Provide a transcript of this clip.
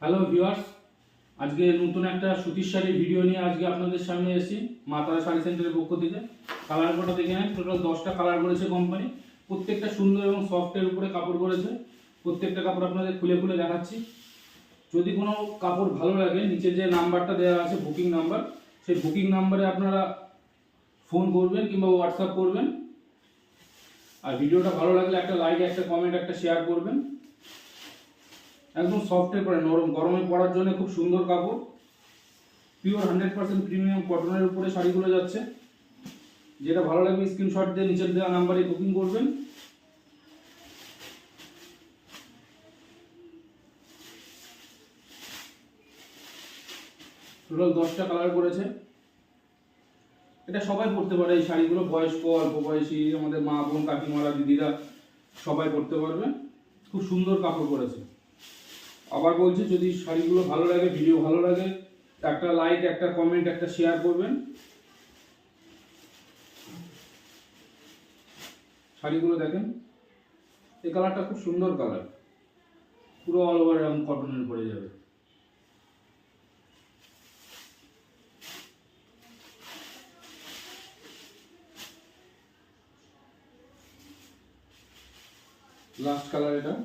Hello viewers, আজকে নতুন একটা সুতির শাড়ির ভিডিও নিয়ে আজকে আপনাদের সামনে এসেছি মা তারা শাড়ি সেন্টারের পক্ষ থেকে। কালার কোটা দেখে নেন, টোটাল 10টা কালার করেছে কোম্পানি। প্রত্যেকটা সুন্দর এবং সফটের উপরে কাপড় করেছে। প্রত্যেকটা কাপড় আপনাদের খুলে খুলে দেখাচ্ছি। যদি কোনো কাপড় ভালো লাগে, নিচে যে নাম্বারটা দেওয়া আছে বুকিং নাম্বার, সেই বুকিং নাম্বারে আপনারা ফোন করবেন কিংবা হোয়াটসঅ্যাপ করবেন। আর ভিডিওটা ভালো লাগলে একটা লাইক, একটা কমেন্ট, একটা শেয়ার করবেন। একদম সফটের পরে নরম, গরমে পরার জন্য খুব সুন্দর কাপড়। পিওর 100% প্রিমিয়াম কটনের উপরে শাড়িগুলো যাচ্ছে। যেটা ভালো লাগবে স্ক্রিনশট দিয়ে নিচের দেওয়া নাম্বারে বুকিং করবেন। টোটাল 10টা কালার করেছে। এটা সবাই পরতে পারে, এই শাড়িগুলো বয়স্ক, অল্প বয়সী, আমাদের মা বোন কাকিমারা দিদিরা সবাই পরতে পারবে। খুব সুন্দর কাপড় করেছে। আবার বলছি, যদি শাড়িগুলো ভালো লাগে, ভিডিও ভালো লাগে, একটা লাইক, একটা কমেন্ট, একটা শেয়ার করবেন। শাড়িগুলো দেখেন, এই কালারটা খুব সুন্দর কালার, পুরো অল ওভার এরকম কটনের পরে যাবে। লাস্ট কালার এটা।